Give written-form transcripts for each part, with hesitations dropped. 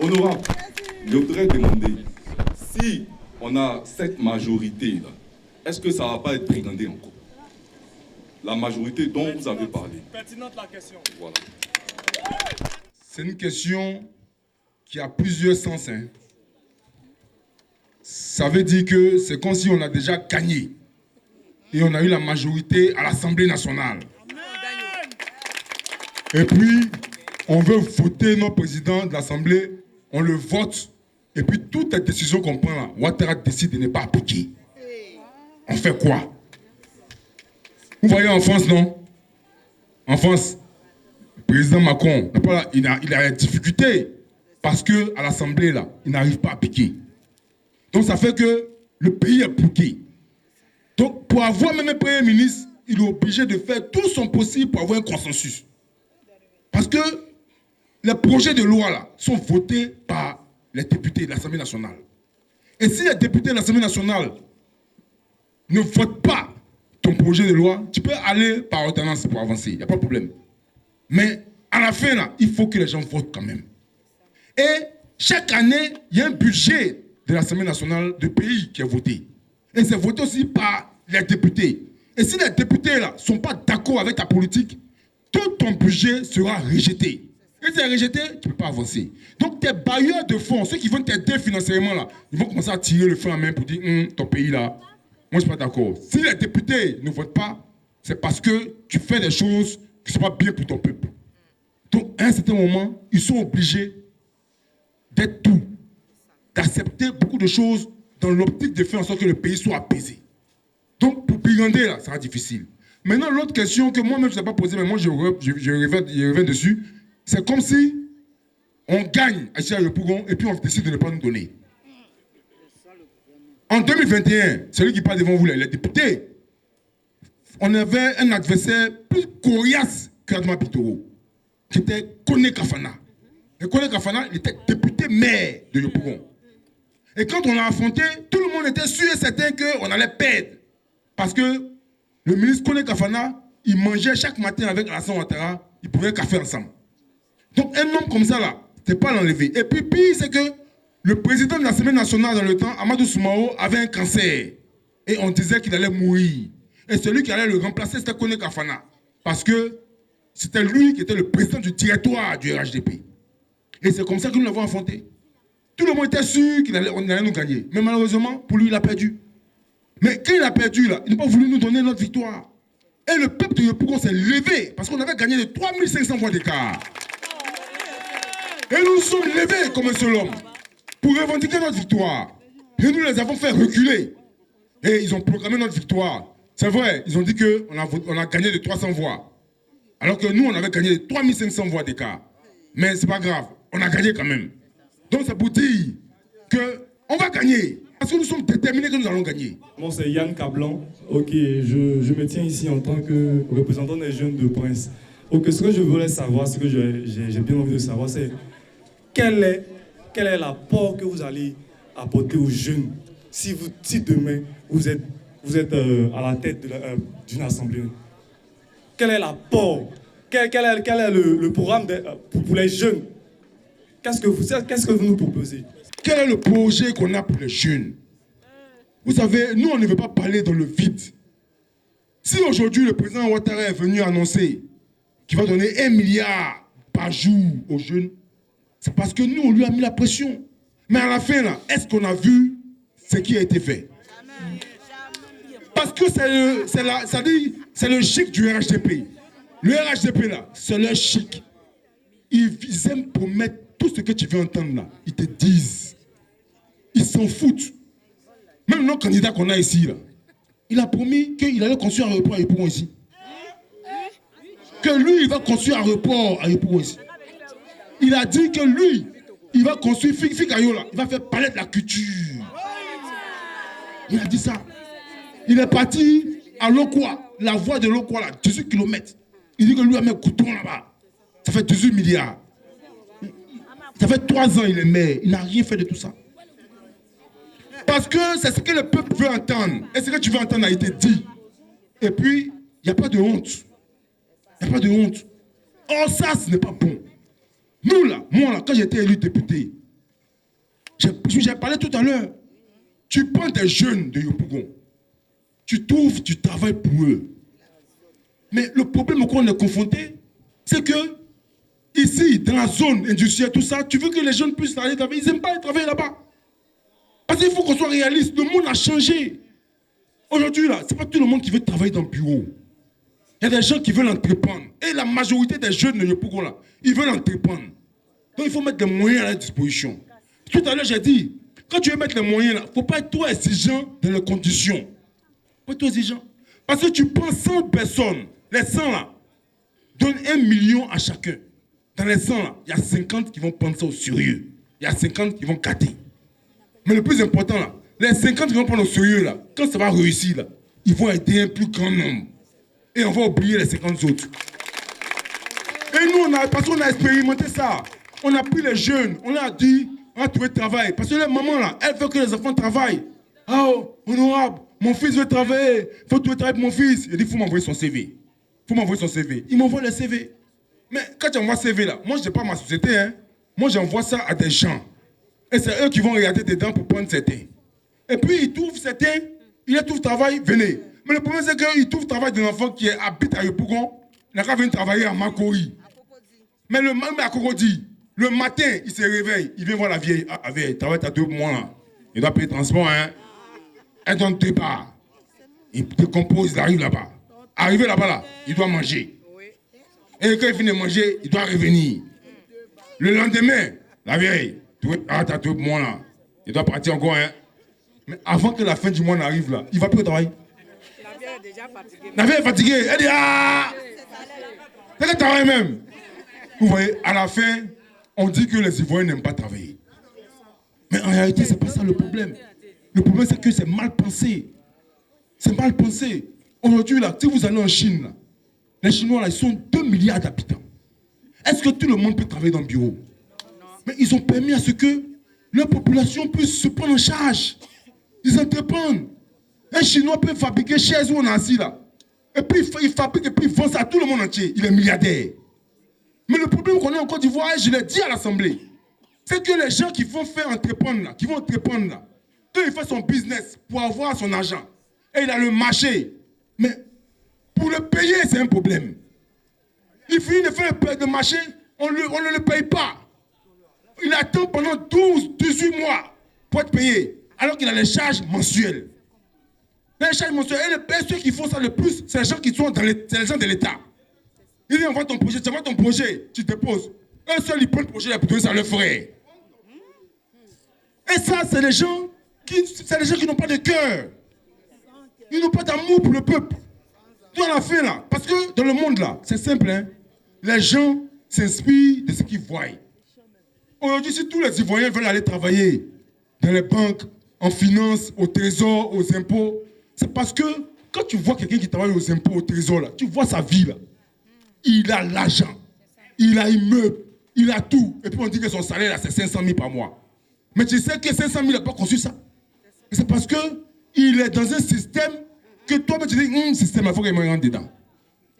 Honorable, je voudrais demander, si on a cette majorité-là, est-ce que ça ne va pas être brigandé encore? La majorité dont vous avez parlé. Pertinente la question. Voilà. C'est une question qui a plusieurs sens. Ça veut dire que c'est comme si on a déjà gagné. Et on a eu la majorité à l'Assemblée nationale. Et puis, on veut voter notre président de l'Assemblée, on le vote, et puis toutes les décisions qu'on prend là, Ouattara décide de ne pas appliquer. On fait quoi? Vous voyez en France, non? En France, le président Macron, il a des difficultés parce qu'à l'Assemblée, là, il n'arrive pas à appliquer. Donc ça fait que le pays est bloqué. Donc pour avoir même un Premier ministre, il est obligé de faire tout son possible pour avoir un consensus. Parce que les projets de loi là sont votés par les députés de l'Assemblée nationale. Et si les députés de l'Assemblée nationale ne votent pas ton projet de loi, tu peux aller par ordonnance pour avancer, il n'y a pas de problème. Mais à la fin, là, il faut que les gens votent quand même. Et chaque année, il y a un budget de l'Assemblée nationale de pays qui est voté. Et c'est voté aussi par les députés. Et si les députés là ne sont pas d'accord avec ta politique, tout ton budget sera rejeté. Et si c'est rejeté, tu ne peux pas avancer. Donc tes bailleurs de fonds, ceux qui vont t'aider financièrement, là, ils vont commencer à tirer le feu en main pour dire ton pays là, moi je ne suis pas d'accord. Si les députés ne votent pas, c'est parce que tu fais des choses qui ne sont pas bien pour ton peuple. Donc à un certain moment, ils sont obligés d'être tout, d'accepter beaucoup de choses dans l'optique de faire en sorte que le pays soit apaisé. Donc pour brigander là, ça sera difficile. Maintenant, l'autre question que moi-même je ne sais pas poser, mais moi je reviens dessus, c'est comme si on gagne à Chiré-le-Pougon et puis on décide de ne pas nous donner. En 2021, celui qui parle devant vous, les députés, on avait un adversaire plus coriace qu'Adama Pitoro, qui était Kone Kafana. Et Kone Kafana, il était député maire de Yopougon. Et quand on l'a affronté, tout le monde était sûr et certain qu'on allait perdre. Parce que le ministre Kone Kafana, il mangeait chaque matin avec Alassane Ouattara, ils pouvaient café ensemble. Donc un homme comme ça là, c'est pas l'enlever. Et puis pire, c'est que le président de l'Assemblée nationale dans le temps, Amadou Soumao, avait un cancer. Et on disait qu'il allait mourir. Et celui qui allait le remplacer, c'était Kone Kafana. Parce que c'était lui qui était le président du directoire du RHDP. Et c'est comme ça que nous l'avons affronté. Tout le monde était sûr qu'on allait nous gagner. Mais malheureusement, pour lui, il a perdu. Mais quand il a perdu, là, il n'a pas voulu nous donner notre victoire. Et le peuple de Yopougon s'est levé parce qu'on avait gagné de 3500 voix d'écart. Et nous nous sommes levés comme un seul homme pour revendiquer notre victoire. Et nous les avons fait reculer. Et ils ont proclamé notre victoire. C'est vrai, ils ont dit qu'on a gagné de 300 voix. Alors que nous, on avait gagné de 3500 voix d'écart. Mais c'est pas grave, on a gagné quand même. Donc c'est pour dire qu'on va gagner. Parce que nous sommes déterminés que nous allons gagner. Moi, c'est Yann Cablan. Ok, je me tiens ici en tant que représentant des jeunes de Prince. Ok, ce que je voulais savoir, ce que j'ai bien envie de savoir, c'est quel est l'apport que vous allez apporter aux jeunes si demain vous êtes à la tête d'une assemblée. Quel est l'apport? Quel est le programme pour les jeunes? Qu'est-ce que vous nous proposez? Quel est le projet qu'on a pour les jeunes? Vous savez, nous, on ne veut pas parler dans le vide. Si aujourd'hui, le président Ouattara est venu annoncer qu'il va donner 1 milliard par jour aux jeunes, c'est parce que nous, on lui a mis la pression. Mais à la fin, là, est-ce qu'on a vu ce qui a été fait? Parce que c'est le chic du RHDP. Le RHDP, là, c'est leur chic. Ils aiment promettre tout ce que tu veux entendre, là. Ils te disent. Ils s'en foutent. Même notre candidat qu'on a ici, là, il a promis qu'il allait construire un aéroport à Yopougon ici. Que lui, il va construire un aéroport à Yopougon ici. Il a dit que lui, il va construire Fikayo là, il va faire palais de la culture. Il a dit ça. Il est parti à Lokwa, la voie de Lokwa là, 18 km. Il dit que lui a mis un couteau là-bas. Ça fait 18 milliards. Ça fait 3 ans il est maire. Il n'a rien fait de tout ça. Parce que c'est ce que le peuple veut entendre. Et ce que tu veux entendre a été dit. Et puis, il n'y a pas de honte. Il n'y a pas de honte. Or ça, ce n'est pas bon. Nous là, moi là, quand j'étais élu député, J'ai parlé tout à l'heure. Tu prends des jeunes de Yopougon, tu trouves du travail pour eux. Mais le problème auquel on est confronté, c'est que ici, dans la zone industrielle, tout ça, tu veux que les jeunes puissent aller travailler. Ils n'aiment pas aller travailler là-bas. Parce qu'il faut qu'on soit réaliste. Le monde a changé. Aujourd'hui, là, ce n'est pas tout le monde qui veut travailler dans le bureau. Il y a des gens qui veulent entreprendre. Et la majorité des jeunes de Yopougon, là, ils veulent entreprendre. Donc il faut mettre des moyens à leur disposition. Tout à l'heure, j'ai dit, quand tu veux mettre les moyens, il ne faut pas être trop exigeant dans les conditions. Pas trop exigeant. Parce que tu prends 100 personnes, les 100 là, donne 1 million à chacun. Dans les 100 là, il y a 50 qui vont prendre ça au sérieux. Il y a 50 qui vont gâter. Mais le plus important là, les 50 qui vont prendre au sérieux là, quand ça va réussir là, ils vont aider un plus grand nombre. Et on va oublier les 50 autres. Et nous, parce qu'on a expérimenté ça. On a pris les jeunes, on leur a dit, on a trouvé travail. Parce que les mamans là, elles veulent que les enfants travaillent. Oh, honorable, mon fils veut travailler. Il faut trouver travail pour mon fils. Il dit, il faut m'envoyer son CV. Il faut m'envoyer son CV. Il m'envoie le CV. Mais quand j'envoie CV là, moi je n'ai pas ma société. Hein. Moi j'envoie ça à des gens. Et c'est eux qui vont regarder dedans pour prendre certains. Et puis ils trouvent certains, ils trouvent travail, venez. Mais le problème c'est qu'ils trouvent travail d'un enfant qui habite à Yopougon. Il n'a qu'à venir travailler à Makori. Mais à Cocody, le matin, il se réveille, il vient voir la vieille. Ah, vieille, travaille à 2 mois là. Il doit payer le transport, hein. Elle donne 2 parts. Il décompose, il arrive là-bas. Arrivé là-bas, là, il doit manger. Et quand il finit de manger, il doit revenir. Le lendemain, la vieille, t'as 2 mois là. Il doit partir encore, hein. Mais avant que la fin du mois n'arrive là, il va plus au travail. La vieille est déjà fatiguée. La vieille est fatiguée. Elle dit, ah! C'est le travail même. Vous voyez, à la fin, on dit que les Ivoiriens n'aiment pas travailler. Mais en réalité, ce n'est pas ça le problème. Le problème, c'est que c'est mal pensé. C'est mal pensé. Aujourd'hui, là, si vous allez en Chine, là, les Chinois, là, ils sont 2 milliards d'habitants. Est-ce que tout le monde peut travailler dans le bureau? Mais ils ont permis à ce que leur population puisse se prendre en charge. Ils entreprennent. Un Chinois peut fabriquer chaises où on est assis, là. Et puis, il fabrique et puis il vend ça à tout le monde entier. Il est milliardaire. Mais le problème qu'on a en Côte d'Ivoire, je l'ai dit à l'Assemblée, c'est que les gens qui vont faire entreprendre là, quand il fait son business pour avoir son argent, et il a le marché, mais pour le payer, c'est un problème. Il finit de faire le marché, on ne le paye pas. Il attend pendant 18 mois pour être payé, alors qu'il a les charges mensuelles. Les charges mensuelles, et ceux qui font ça le plus, c'est les gens qui sont c'est les gens de l'État. Il dit, envoie ton projet, tu envoies ton projet, tu déposes. Eux seuls, ils prennent le projet, ils ça leur ferait. Et ça, c'est les gens qui n'ont pas de cœur. Ils n'ont pas d'amour pour le peuple. Tout à la fin, là, parce que dans le monde, là, c'est simple, hein, les gens s'inspirent de ce qu'ils voient. Aujourd'hui, si tous les Ivoiriens veulent aller travailler dans les banques, en finance, au trésor, aux impôts, c'est parce que quand tu vois quelqu'un qui travaille aux impôts, au trésor, là, tu vois sa vie, là. Il a l'argent, il a immeuble, il a tout. Et puis on dit que son salaire, là, c'est 500 000 par mois. Mais tu sais que 500 000 n'a pas conçu ça. Et c'est parce qu'il est dans un système que toi-même tu dis, système, il faut qu'il me rentre dedans.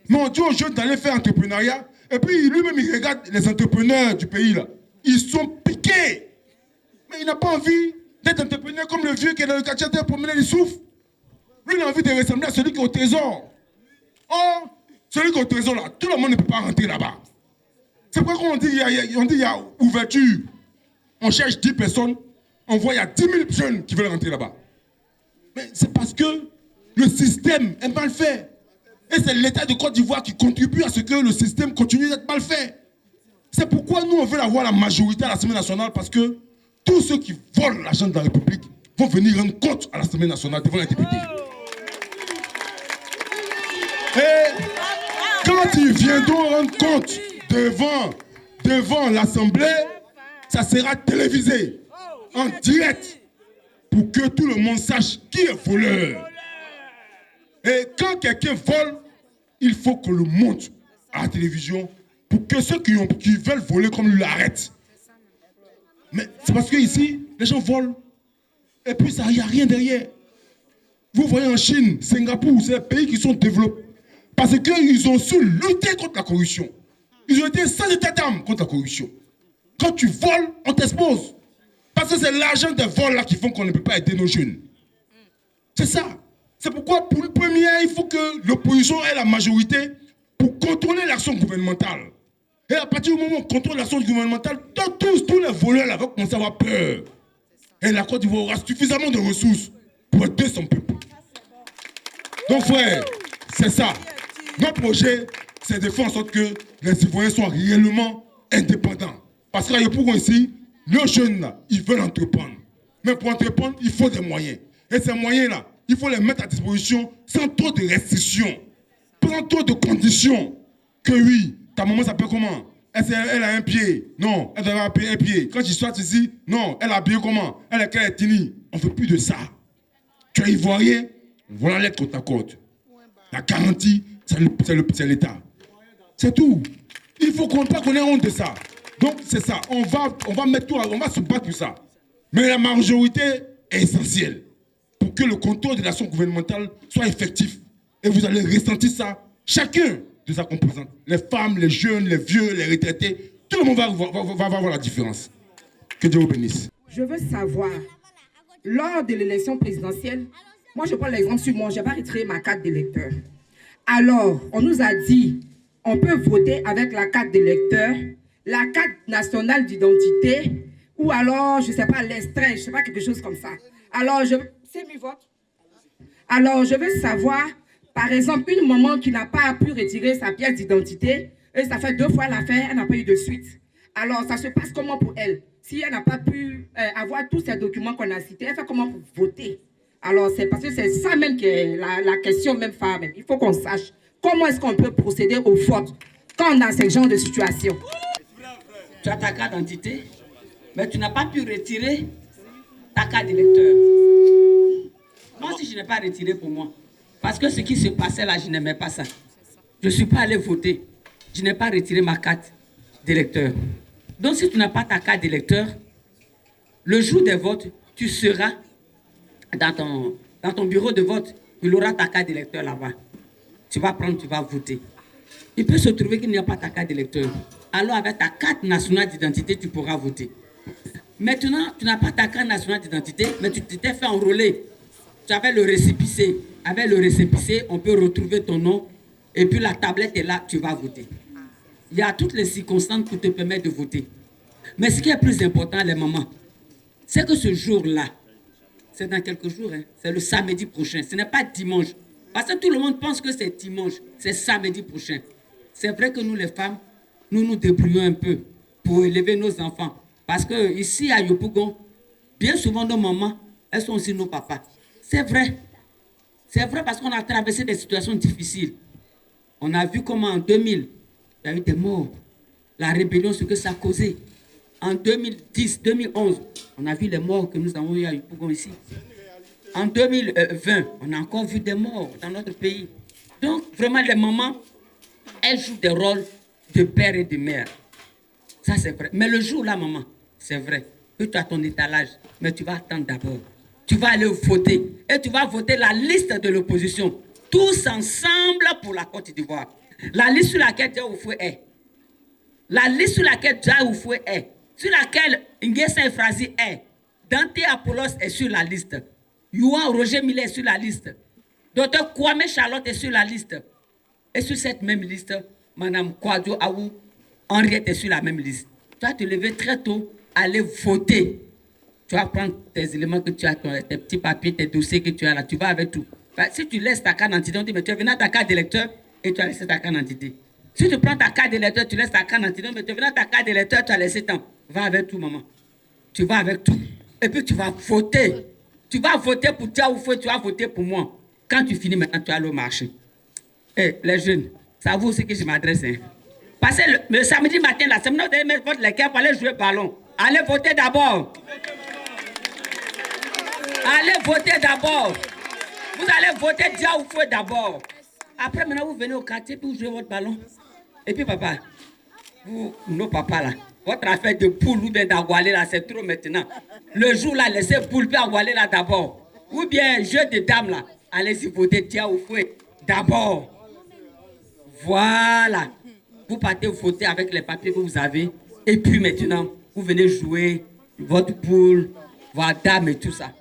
Mais on dit aux jeunes d'aller faire entrepreneuriat. Et puis lui-même, il regarde les entrepreneurs du pays, là. Ils sont piqués. Mais il n'a pas envie d'être entrepreneur comme le vieux qui est dans le quartier de promener, il souffre. Lui, il a envie de ressembler à celui qui est au trésor. Oh, celui qui est au trésor, là, tout le monde ne peut pas rentrer là-bas. C'est pourquoi on dit qu'il y a ouverture. On cherche 10 personnes, on voit qu'il y a 10 000 jeunes qui veulent rentrer là-bas. Mais c'est parce que le système est mal fait. Et c'est l'État de Côte d'Ivoire qui contribue à ce que le système continue d'être mal fait. C'est pourquoi nous, on veut avoir la majorité à l'Assemblée nationale, parce que tous ceux qui volent l'argent de la République vont venir rendre compte à l'Assemblée nationale devant les députés. Et quand ils viendront rendre compte devant l'Assemblée, ça sera télévisé, en direct, pour que tout le monde sache qui est voleur. Et quand quelqu'un vole, il faut qu'on le montre à la télévision pour que ceux qui veulent voler comme lui l'arrêtent. Mais c'est parce que ici, les gens volent. Et puis, il n'y a rien derrière. Vous voyez en Chine, Singapour, c'est des pays qui sont développés. Parce qu'ils ont su lutter contre la corruption. Ils ont été sans état d'âme contre la corruption. Quand tu voles, on t'expose. Parce que c'est l'argent des vols là qui font qu'on ne peut pas aider nos jeunes. C'est ça. C'est pourquoi, pour le premier, il faut que l'opposition ait la majorité pour contrôler l'action gouvernementale. Et à partir du moment où on contrôle l'action gouvernementale, tous les voleurs là vont commencer à avoir peur. Et la Côte d'Ivoire aura suffisamment de ressources pour aider son peuple. Donc frère, c'est ça. Notre projet, c'est de faire en sorte que les citoyens soient réellement indépendants. Parce qu'à Yopougon ici, les jeunes là, ils veulent entreprendre. Mais pour entreprendre, il faut des moyens. Et ces moyens-là, il faut les mettre à disposition sans trop de restrictions, sans trop de conditions. Que oui, ta maman s'appelle comment? Elle a un pied. Non, elle doit avoir un pied. Quand tu sois ici, non, elle a habillé comment? Elle est tini. On ne veut plus de ça. Tu es ivoirien, voilà l'aide qu'on t'accorde. La garantie, c'est l'État. C'est tout. Il faut qu'on ait honte de ça. Donc c'est ça. On va mettre tout, on va se battre pour ça. Mais la majorité est essentielle pour que le contrôle de l'action gouvernementale soit effectif. Et vous allez ressentir ça, chacun de sa composante. Les femmes, les jeunes, les vieux, les retraités, tout le monde va voir la différence. Que Dieu vous bénisse. Je veux savoir, lors de l'élection présidentielle, moi je prends l'exemple sur moi, je vais retirer ma carte d'électeur. Alors, on nous a dit, on peut voter avec la carte d'électeur, la carte nationale d'identité, ou alors, je ne sais pas, l'extrait, je ne sais pas, quelque chose comme ça. Alors, c'est mi vote. Alors, je veux savoir, par exemple, une maman qui n'a pas pu retirer sa pièce d'identité, et ça fait 2 fois l'affaire, elle n'a pas eu de suite. Alors, ça se passe comment pour elle? Si elle n'a pas pu avoir tous ces documents qu'on a cités, elle fait comment pour voter? Alors, c'est parce que c'est ça même qui est la question même phare. Il faut qu'on sache comment est-ce qu'on peut procéder au vote quand on a ce genre de situation. Tu as ta carte d'identité, mais tu n'as pas pu retirer ta carte d'électeur. Moi aussi, je n'ai pas retiré pour moi. Parce que ce qui se passait là, je n'aimais pas ça. Je ne suis pas allé voter. Je n'ai pas retiré ma carte d'électeur. Donc, si tu n'as pas ta carte d'électeur, le jour des votes, tu seras dans ton bureau de vote. Il aura ta carte d'électeur là-bas. Tu vas prendre, tu vas voter. Il peut se trouver qu'il n'y a pas ta carte d'électeur. Alors, avec ta carte nationale d'identité, tu pourras voter. Maintenant, tu n'as pas ta carte nationale d'identité, mais tu t'es fait enrôler. Tu avais le récépissé. Avec le récépissé, on peut retrouver ton nom. Et puis la tablette est là, tu vas voter. Il y a toutes les circonstances qui te permettent de voter. Mais ce qui est plus important, les mamans, c'est que ce jour-là, c'est dans quelques jours, hein, c'est le samedi prochain. Ce n'est pas dimanche. Parce que tout le monde pense que c'est dimanche. C'est samedi prochain. C'est vrai que nous, les femmes, nous nous débrouillons un peu pour élever nos enfants. Parce que ici à Yopougon, bien souvent nos mamans, elles sont aussi nos papas. C'est vrai. C'est vrai parce qu'on a traversé des situations difficiles. On a vu comment en 2000, il y a eu des morts. La rébellion, ce que ça a causé. En 2010, 2011, on a vu les morts que nous avons eu à Yopougon ici. En 2020, on a encore vu des morts dans notre pays. Donc, vraiment, les mamans, elles jouent des rôles de père et de mère. Ça, c'est vrai. Mais le jour-là, maman, c'est vrai que tu as ton étalage, mais tu vas attendre d'abord. Tu vas aller voter. Et tu vas voter la liste de l'opposition. Tous ensemble pour la Côte d'Ivoire. La liste sur laquelle Dia Oufoué est. La liste sur laquelle Dia Oufoué est. Sur laquelle Nguessin Efrazi est. Dante Apollos est sur la liste. Youan Roger Millet est sur la liste. Dr Kwame Charlotte est sur la liste. Et sur cette même liste, Mme Kouadio Aou Henriette est sur la même liste. Tu vas te lever très tôt, aller voter. Tu vas prendre tes éléments que tu as, tes petits papiers, tes dossiers que tu as là, tu vas avec tout. Si tu laisses ta carte d'identité, on dit, mais tu es venu à ta carte d'électeur et tu as laissé ta carte d'identité. Si tu prends ta carte d'électeur, tu laisses ta carte d'identité, mais tu es venu à ta carte d'électeur, tu as laissé ton. Va avec tout, maman. Tu vas avec tout. Et puis tu vas voter. Tu vas voter pour Dia Oufoué, tu vas voter pour moi. Quand tu finis maintenant, tu vas aller au marché. Eh, les jeunes, c'est à vous aussi que je m'adresse. Hein. Passez le samedi matin, là, c'est maintenant que vous allez mettre votre équipe pour aller jouer au ballon. Allez voter d'abord. Allez voter d'abord. Vous allez voter Dia Oufoué d'abord. Après, maintenant, vous venez au quartier pour jouer votre ballon. Et puis, papa, vous, nos papas là, votre affaire de poule ou bien d'Agualé là, c'est trop maintenant. Le jour là, laissez poule puis Agualé là d'abord. Ou bien jeu de dames là, allez-y voter Dia Oufoué d'abord. Voilà. Vous partez voter avec les papiers que vous avez. Et puis maintenant, vous venez jouer vote pour, voire dame et tout ça.